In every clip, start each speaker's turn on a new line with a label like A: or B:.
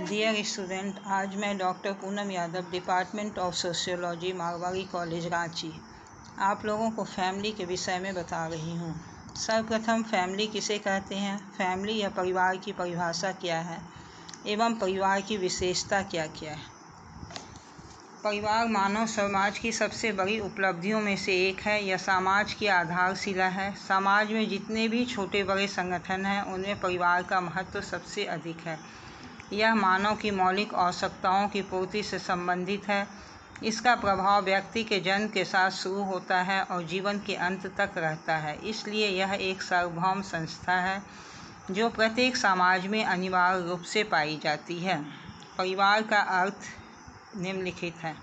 A: Dear student, आज मैं doctor Poonam Yadav, department of sociology, Marwari college, Ranchi, आप लोगों को फैमिली के विषय में बता रही हूँ। सर्वप्रथम फैमिली किसे कहते हैं, फैमिली या परिवार की परिभाषा क्या है एवं परिवार की विशेषता क्या क्या है। परिवार मानव समाज की सबसे बड़ी उपलब्धियों में से एक है। यह समाज की आधारशिला है। समाज में जितने भी छोटे बड़े संगठन हैं उनमें परिवार का महत्व सबसे अधिक है। यह मानव की मौलिक आवश्यकताओं की पूर्ति से संबंधित है। इसका प्रभाव व्यक्ति के जन्म के साथ शुरू होता है और जीवन के अंत तक रहता है। इसलिए यह एक सार्वभौम संस्था है जो प्रत्येक समाज में अनिवार्य रूप से पाई जाती है। परिवार का अर्थ निम्नलिखित है।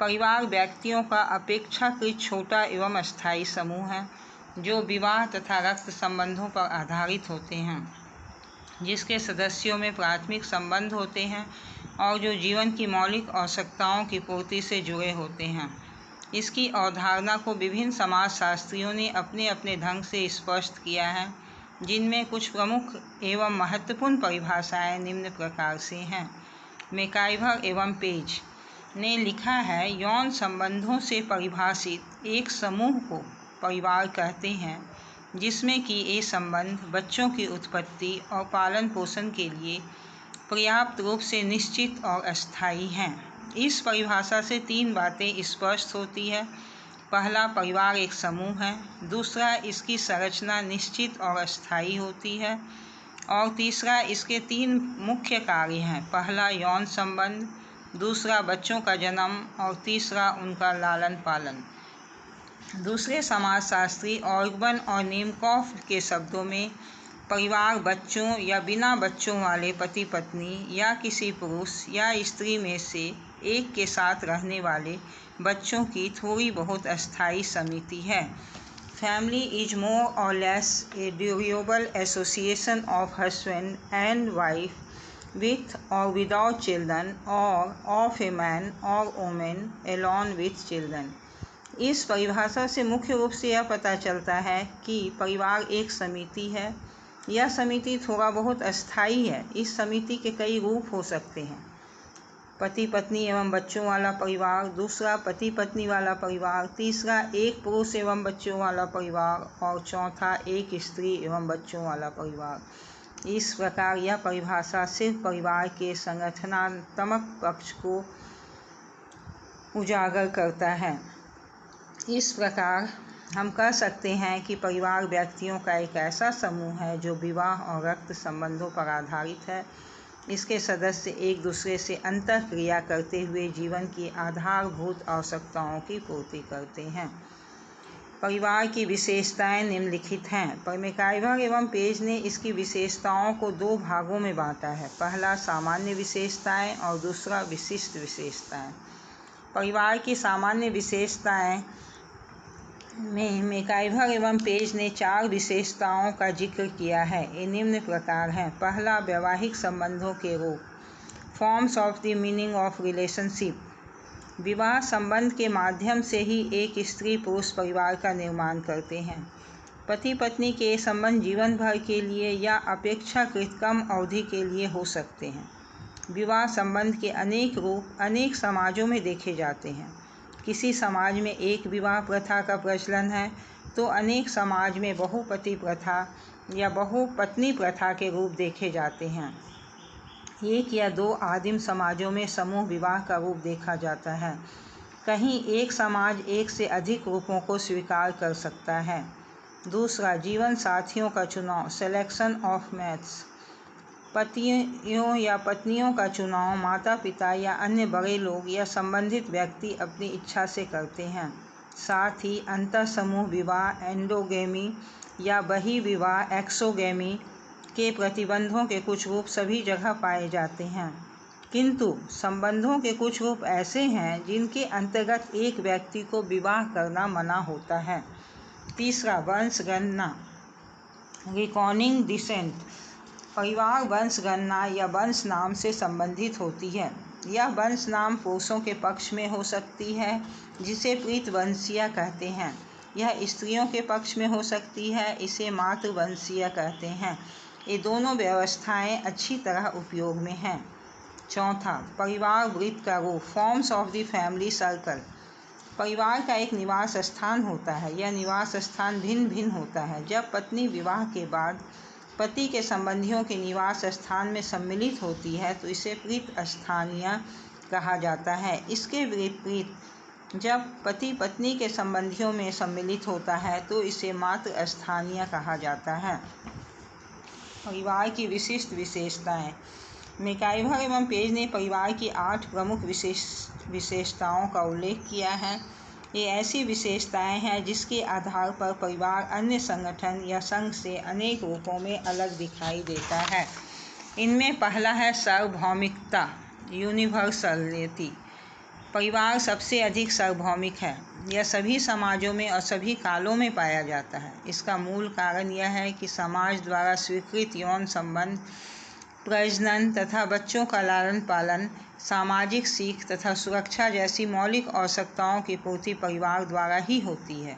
A: परिवार व्यक्तियों का अपेक्षाकृत छोटा एवं अस्थायी समूह है जो विवाह तथा रक्त संबंधों पर आधारित होते हैं, जिसके सदस्यों में प्राथमिक संबंध होते हैं और जो जीवन की मौलिक आवश्यकताओं की पूर्ति से जुड़े होते हैं। इसकी अवधारणा को विभिन्न समाजशास्त्रियों ने अपने अपने ढंग से स्पष्ट किया है, जिनमें कुछ प्रमुख एवं महत्वपूर्ण परिभाषाएं निम्न प्रकार से हैं। मैकाइवर एवं पेज ने लिखा है, यौन संबंधों से परिभाषित एक समूह को परिवार कहते हैं जिसमें कि ये संबंध बच्चों की उत्पत्ति और पालन पोषण के लिए पर्याप्त रूप से निश्चित और अस्थायी हैं। इस परिभाषा से तीन बातें स्पष्ट होती है। पहला, परिवार एक समूह है। दूसरा, इसकी संरचना निश्चित और अस्थायी होती है। और तीसरा, इसके तीन मुख्य कार्य हैं। पहला, यौन संबंध, दूसरा, बच्चों का जन्म और तीसरा, उनका लालन पालन। दूसरे समाजशास्त्री ऑर्गन और नेमकॉफ के शब्दों में परिवार बच्चों या बिना बच्चों वाले पति पत्नी या किसी पुरुष या स्त्री में से एक के साथ रहने वाले बच्चों की थोड़ी बहुत अस्थायी समिति है। फैमिली इज मोर और less A durable association of husband and wife with और विदाउट चिल्ड्रन और ऑफ ए मैन और वुमेन एलोन विथ चिल्ड्रन। इस परिभाषा से मुख्य रूप से यह पता चलता है कि परिवार एक समिति है। यह समिति थोड़ा बहुत अस्थायी है। इस समिति के कई रूप हो सकते हैं। पति पत्नी एवं बच्चों वाला परिवार, दूसरा पति पत्नी वाला परिवार, तीसरा एक पुरुष एवं बच्चों वाला परिवार और चौथा एक स्त्री एवं बच्चों वाला परिवार। इस प्रकार यह परिभाषा सिर्फ परिवार के संगठनात्मक पक्ष को उजागर करता है। इस प्रकार हम कह सकते हैं कि परिवार व्यक्तियों का एक ऐसा समूह है जो विवाह और रक्त संबंधों पर आधारित है। इसके सदस्य एक दूसरे से अंतःक्रिया करते हुए जीवन की आधारभूत आवश्यकताओं की पूर्ति करते हैं। परिवार की विशेषताएं निम्नलिखित हैं। पर मैकाइवर एवं पेज ने इसकी विशेषताओं को दो भागों में बांटा है। पहला, सामान्य विशेषताएं और दूसरा, विशिष्ट विशेषताएं। परिवार की सामान्य विशेषताएं में मैकाइवर एवं पेज ने 4 विशेषताओं का जिक्र किया है। ये निम्न प्रकार हैं। पहला, वैवाहिक संबंधों के रूप, forms of the meaning of relationship. विवाह संबंध के माध्यम से ही एक स्त्री पुरुष परिवार का निर्माण करते हैं। पति पत्नी के संबंध जीवन भर के लिए या अपेक्षाकृत कम अवधि के लिए हो सकते हैं। विवाह संबंध के अनेक रूप अनेक समाजों में देखे जाते हैं। किसी समाज में एक विवाह प्रथा का प्रचलन है तो अनेक समाज में बहुपति प्रथा या बहुपत्नी प्रथा के रूप देखे जाते हैं। एक या दो आदिम समाजों में समूह विवाह का रूप देखा जाता है। कहीं एक समाज एक से अधिक रूपों को स्वीकार कर सकता है। दूसरा, जीवन साथियों का चुनाव, सिलेक्शन ऑफ मैट्स। पतियों या पत्नियों का चुनाव माता पिता या अन्य बड़े लोग या संबंधित व्यक्ति अपनी इच्छा से करते हैं। साथ ही अंतर समूह विवाह, एंडोगेमी या बहिर्विवाह, एक्सोगेमी के प्रतिबंधों के कुछ रूप सभी जगह पाए जाते हैं, किंतु संबंधों के कुछ रूप ऐसे हैं जिनके अंतर्गत एक व्यक्ति को विवाह करना मना होता है। तीसरा, वंशगणना, रिकॉर्डिंग डिसेंट। परिवार वंशगणना या वंश नाम से संबंधित होती है। यह वंश नाम पुरुषों के पक्ष में हो सकती है जिसे प्रीतवंशीय कहते हैं। यह स्त्रियों के पक्ष में हो सकती है, इसे मातृवंशीय कहते हैं। ये दोनों व्यवस्थाएं अच्छी तरह उपयोग में हैं। चौथा, परिवार वृत्त का रूप, forms of the family circle. परिवार का एक निवास स्थान होता है। यह निवास स्थान भिन्न भिन्न होता है। जब पत्नी विवाह के बाद पति के संबंधियों के निवास स्थान में सम्मिलित होती है तो इसे प्रीत स्थानीय कहा जाता है। इसके विपरीत जब पति पत्नी के संबंधियों में सम्मिलित होता है तो इसे मातृ स्थानीय कहा जाता है। परिवार की विशिष्ट विशेषताएं। मैकाइवर एवं पेज ने परिवार की 8 प्रमुख विशेषताओं का उल्लेख किया है। ये ऐसी विशेषताएं हैं जिसके आधार पर परिवार अन्य संगठन या संघ से अनेक रूपों में अलग दिखाई देता है। इनमें पहला है सार्वभौमिकता, यूनिवर्सलिटी। परिवार सबसे अधिक सार्वभौमिक है। यह सभी समाजों में और सभी कालों में पाया जाता है। इसका मूल कारण यह है कि समाज द्वारा स्वीकृत यौन संबंध, प्रजनन तथा बच्चों का लालन पालन, सामाजिक सीख तथा सुरक्षा जैसी मौलिक आवश्यकताओं की पूर्ति परिवार द्वारा ही होती है।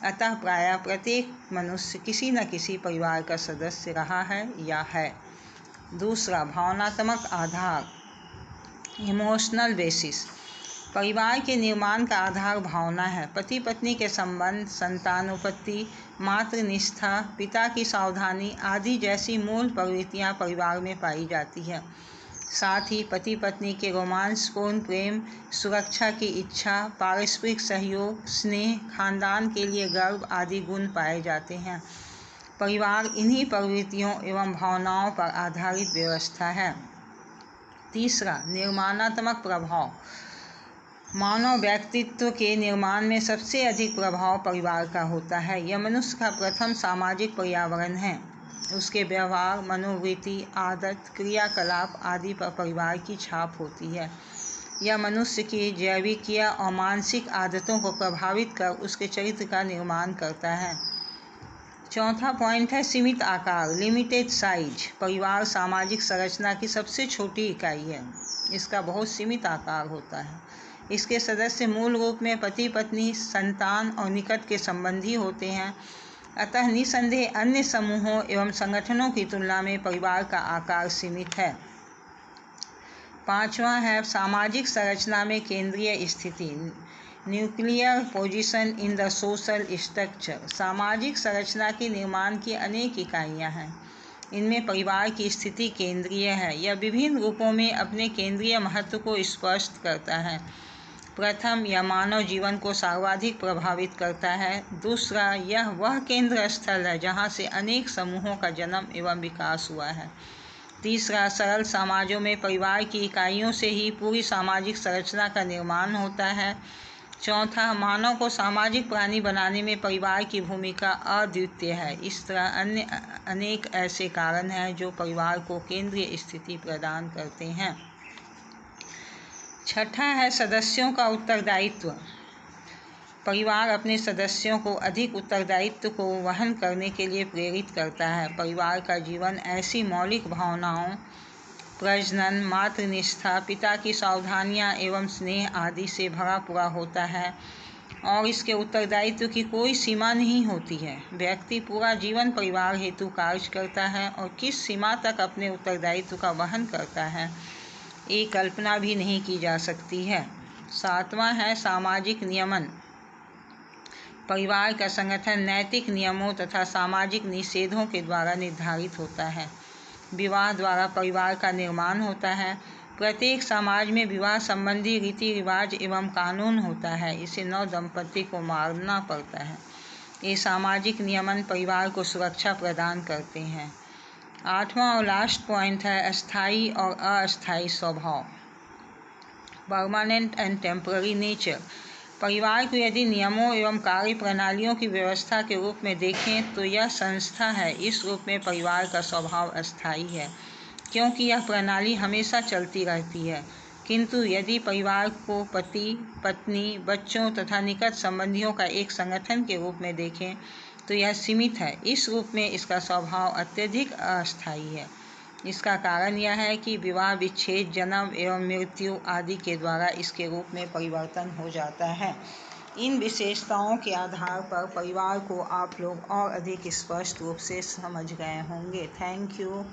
A: अतः प्रायः प्रत्येक मनुष्य किसी न किसी परिवार का सदस्य रहा है या है। दूसरा, भावनात्मक आधार, इमोशनल बेसिस। परिवार के निर्माण का आधार भावना है। पति पत्नी के संबंध, संतानोत्पत्ति, मातृनिष्ठा, पिता की सावधानी आदि जैसी मूल प्रवृत्तियां परिवार में पाई जाती है। साथ ही पति पत्नी के रोमांसपूर्ण प्रेम, सुरक्षा की इच्छा, पारस्परिक सहयोग, स्नेह, खानदान के लिए गर्व आदि गुण पाए जाते हैं। परिवार इन्हीं प्रवृत्तियों एवं भावनाओं पर आधारित व्यवस्था है। तीसरा, निर्माणात्मक प्रभाव। मानव व्यक्तित्व के निर्माण में सबसे अधिक प्रभाव परिवार का होता है। यह मनुष्य का प्रथम सामाजिक पर्यावरण है। उसके व्यवहार, मनोवृत्ति, आदत, क्रियाकलाप आदि पर परिवार की छाप होती है। यह मनुष्य की जैविक और मानसिक आदतों को प्रभावित कर उसके चरित्र का निर्माण करता है। चौथा पॉइंट है सीमित आकार, लिमिटेड साइज। परिवार सामाजिक संरचना की सबसे छोटी इकाई है। इसका बहुत सीमित आकार होता है। इसके सदस्य मूल रूप में पति पत्नी, संतान और निकट के संबंधी होते हैं। अतः निसंदेह अन्य समूहों एवं संगठनों की तुलना में परिवार का आकार सीमित है। पांचवा है सामाजिक संरचना में केंद्रीय स्थिति, nuclear position in the social structure. सामाजिक संरचना के निर्माण की अनेक इकाइयां हैं। इनमें परिवार की स्थिति केंद्रीय है। यह विभिन्न रूपों में अपने केंद्रीय महत्व को स्पष्ट करता है। प्रथम, यह मानव जीवन को सर्वाधिक प्रभावित करता है। दूसरा, यह वह केंद्र स्थल है जहाँ से अनेक समूहों का जन्म एवं विकास हुआ है। तीसरा, सरल समाजों में परिवार की इकाइयों से ही पूरी सामाजिक संरचना का निर्माण होता है। चौथा, मानव को सामाजिक प्राणी बनाने में परिवार की भूमिका अद्वितीय है। इस तरह अन्य अनेक ऐसे कारण हैं जो परिवार को केंद्रीय स्थिति प्रदान करते हैं। छठा है सदस्यों का उत्तरदायित्व। परिवार अपने सदस्यों को अधिक उत्तरदायित्व को वहन करने के लिए प्रेरित करता है। परिवार का जीवन ऐसी मौलिक भावनाओं, प्रजनन, मातृनिष्ठा, पिता की सावधानियां एवं स्नेह आदि से भरा पूरा होता है और इसके उत्तरदायित्व की कोई सीमा नहीं होती है। व्यक्ति पूरा जीवन परिवार हेतु कार्य करता है और किस सीमा तक अपने उत्तरदायित्व का वहन करता है, ये कल्पना भी नहीं की जा सकती है। सातवां है सामाजिक नियमन। परिवार का संगठन नैतिक नियमों तथा सामाजिक निषेधों के द्वारा निर्धारित होता है। विवाह द्वारा परिवार का निर्माण होता है। प्रत्येक समाज में विवाह संबंधी रीति रिवाज एवं कानून होता है। इसे नव दंपति को मानना पड़ता है। ये सामाजिक नियमन परिवार को सुरक्षा प्रदान करते हैं। आठवां और लास्ट पॉइंट है स्थायी और अस्थायी स्वभाव, परमानेंट एंड टेम्पररी नेचर। परिवार को यदि नियमों एवं कार्य प्रणालियों की व्यवस्था के रूप में देखें तो यह संस्था है। इस रूप में परिवार का स्वभाव अस्थायी है क्योंकि यह प्रणाली हमेशा चलती रहती है। किंतु यदि परिवार को पति पत्नी, बच्चों तथा निकट संबंधियों का एक संगठन के रूप में देखें तो यह सीमित है। इस रूप में इसका स्वभाव अत्यधिक अस्थायी है। इसका कारण यह है कि विवाह, विच्छेद, जन्म एवं मृत्यु आदि के द्वारा इसके रूप में परिवर्तन हो जाता है। इन विशेषताओं के आधार पर परिवार को आप लोग और अधिक स्पष्ट रूप से समझ गए होंगे। Thank you.